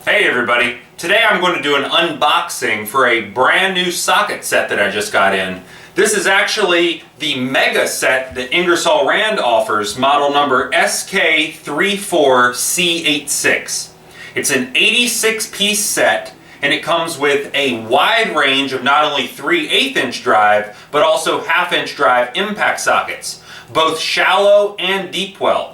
Hey everybody, today I'm going to do an unboxing for a brand new socket set that I just got in. This is actually the mega set that Ingersoll Rand offers, model number SK34C86. It's an 86-piece set and it comes with a wide range of not only 3/8 inch drive but also 1/2 inch drive impact sockets, both shallow and deep well.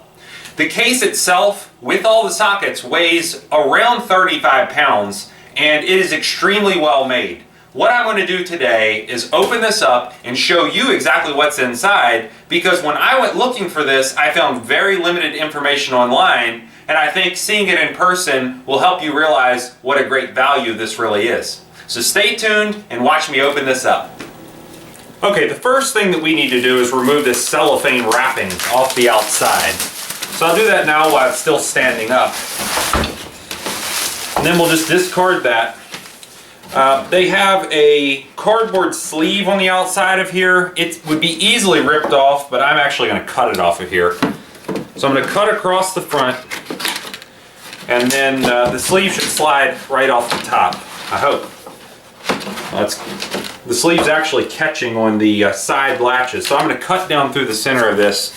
The case itself, with all the sockets, weighs around 35 pounds and it is extremely well made. What I'm going to do today is open this up and show you exactly what's inside, because when I went looking for this, I found very limited information online, and I think seeing it in person will help you realize what a great value this really is. So stay tuned and watch me open this up. Okay, the first thing that we need to do is remove this cellophane wrapping off the outside. So I'll do that now while it's still standing up. And then we'll just discard that. They have a cardboard sleeve on the outside of here. It would be easily ripped off, but I'm actually going to cut it off of here. So I'm going to cut across the front, and then the sleeve should slide right off the top, I hope. The sleeve's actually catching on the side latches, so I'm going to cut down through the center of this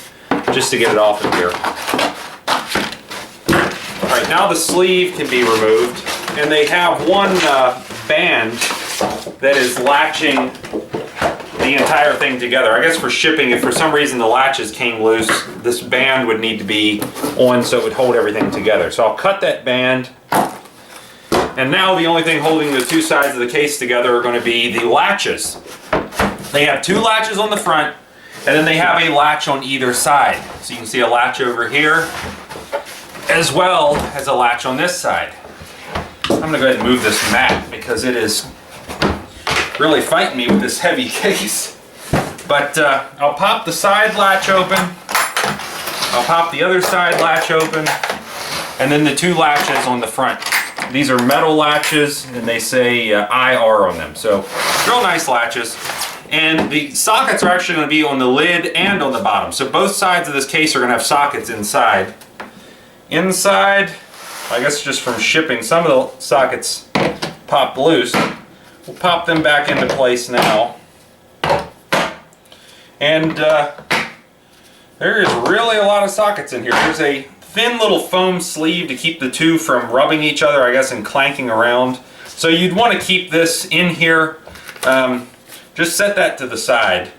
just to get it off of here. Alright, now the sleeve can be removed, and they have one band that is latching the entire thing together. I guess for shipping, if for some reason the latches came loose, this band would need to be on so it would hold everything together. So I'll cut that band, and now the only thing holding the two sides of the case together are going to be the latches. They have two latches on the front, and then they have a latch on either side. So you can see a latch over here, as well as a latch on this side. I'm going to go ahead and move this mat because it is really fighting me with this heavy case. But I'll pop the side latch open, I'll pop the other side latch open, and then the two latches on the front. These are metal latches and they say IR on them. So real nice latches. And the sockets are actually going to be on the lid and on the bottom. So both sides of this case are going to have sockets inside. Inside, I guess just from shipping, some of the sockets popped loose. We'll pop them back into place now. And there is really a lot of sockets in here. There's a thin little foam sleeve to keep the two from rubbing each other, I guess, and clanking around. So you'd want to keep this in here. Just set that to the side.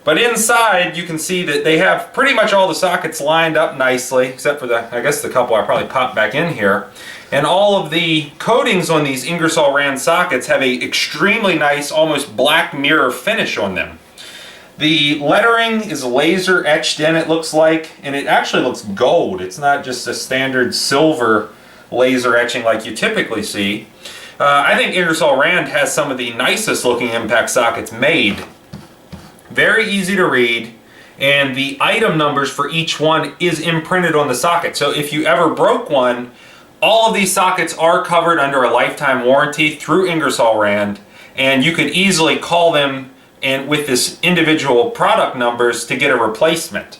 But inside you can see that they have pretty much all the sockets lined up nicely, except for I guess the couple I probably popped back in here. And all of the coatings on these Ingersoll Rand sockets have a extremely nice, almost black mirror finish on them. The lettering is laser etched in, it looks like, and it actually looks gold. It's not just a standard silver laser etching like you typically see. I think Ingersoll Rand has some of the nicest looking impact sockets made. Very easy to read, and the item numbers for each one is imprinted on the socket. So if you ever broke one, all of these sockets are covered under a lifetime warranty through Ingersoll Rand, and you could easily call them and with this individual product numbers to get a replacement.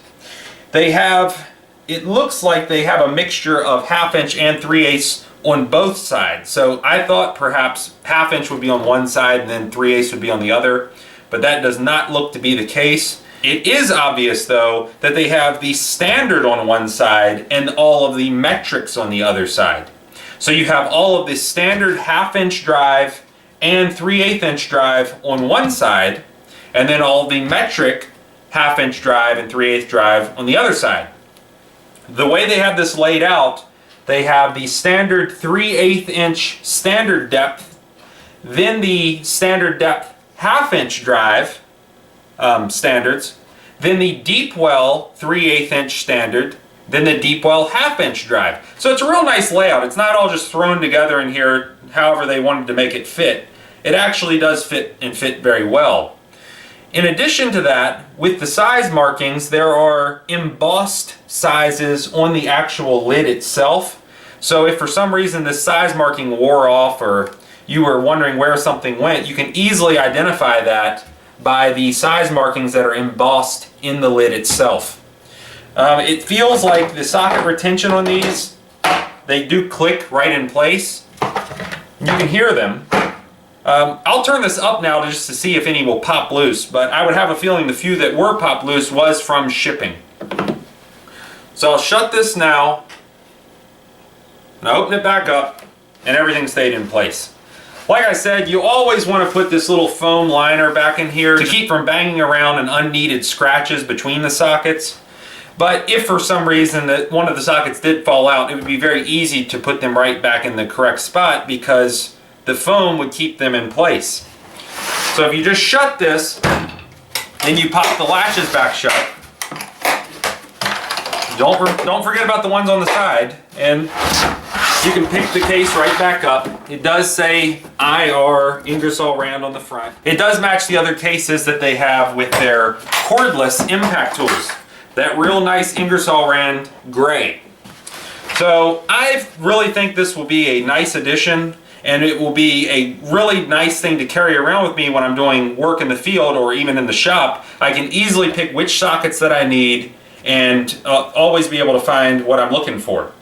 They have, it looks like they have a mixture of 1/2 inch and 3/8 on both sides. So I thought perhaps 1/2 inch would be on one side and then 3/8 would be on the other, but that does not look to be the case. It is obvious though that they have the standard on one side and all of the metrics on the other side. So you have all of the standard 1/2 inch drive and 3/8 inch drive on one side, and then all the metric 1/2 inch drive and 3/8 drive on the other side. The way they have this laid out, they have the standard 3/8 inch standard depth, then the standard depth 1/2 inch drive standards, then the deep well 3/8 inch standard, then the deep well 1/2 inch drive. So it's a real nice layout. It's not all just thrown together in here however they wanted to make it fit. It actually does fit and fit very well. In addition to that, with the size markings, there are embossed sizes on the actual lid itself. So if for some reason this size marking wore off or you were wondering where something went, you can easily identify that by the size markings that are embossed in the lid itself. It feels like the socket retention on these, they do click right in place. You can hear them. I'll turn this up now just to see if any will pop loose, but I would have a feeling the few that were popped loose was from shipping. So I'll shut this now, and I open it back up, and everything stayed in place. Like I said, you always want to put this little foam liner back in here to keep from banging around and unneeded scratches between the sockets. But if for some reason that one of the sockets did fall out, it would be very easy to put them right back in the correct spot because the foam would keep them in place. So if you just shut this, then you pop the latches back shut. Don't forget about the ones on the side, and you can pick the case right back up. It does say IR Ingersoll Rand on the front. It does match the other cases that they have with their cordless impact tools. That real nice Ingersoll Rand gray. So I really think this will be a nice addition, and it will be a really nice thing to carry around with me when I'm doing work in the field or even in the shop. I can easily pick which sockets that I need and always be able to find what I'm looking for.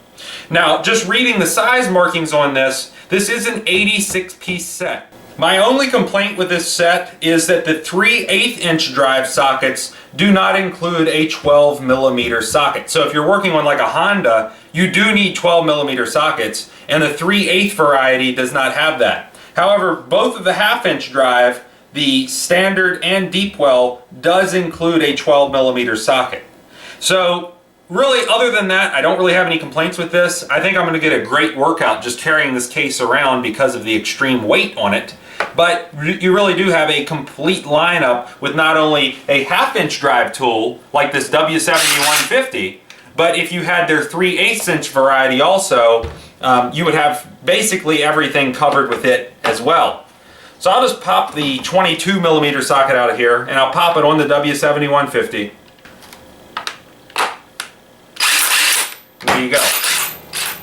Now, just reading the size markings on this, this is an 86-piece set. My only complaint with this set is that the 3/8" drive sockets do not include a 12mm socket. So if you're working on like a Honda, you do need 12mm sockets, and the 3/8 variety does not have that. However, both of the 1/2" drive, the standard and deepwell, does include a 12mm socket. So really, other than that, I don't really have any complaints with this. I think I'm going to get a great workout just carrying this case around because of the extreme weight on it. But you really do have a complete lineup with not only a 1/2" drive tool like this W7150, but if you had their 3/8" variety also, you would have basically everything covered with it as well. So I'll just pop the 22mm socket out of here, and I'll pop it on the W7150. There you go.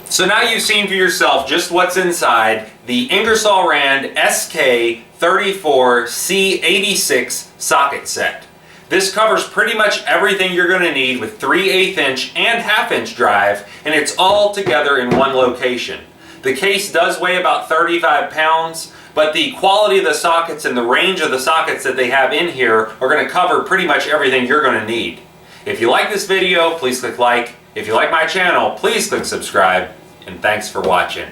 So now you've seen for yourself just what's inside the Ingersoll Rand SK34C86 socket set. This covers pretty much everything you're going to need with 3/8" and 1/2" drive, and it's all together in one location. The case does weigh about 35 pounds, but the quality of the sockets and the range of the sockets that they have in here are going to cover pretty much everything you're going to need. If you like this video, please click like. If you like my channel, please click subscribe, and thanks for watching.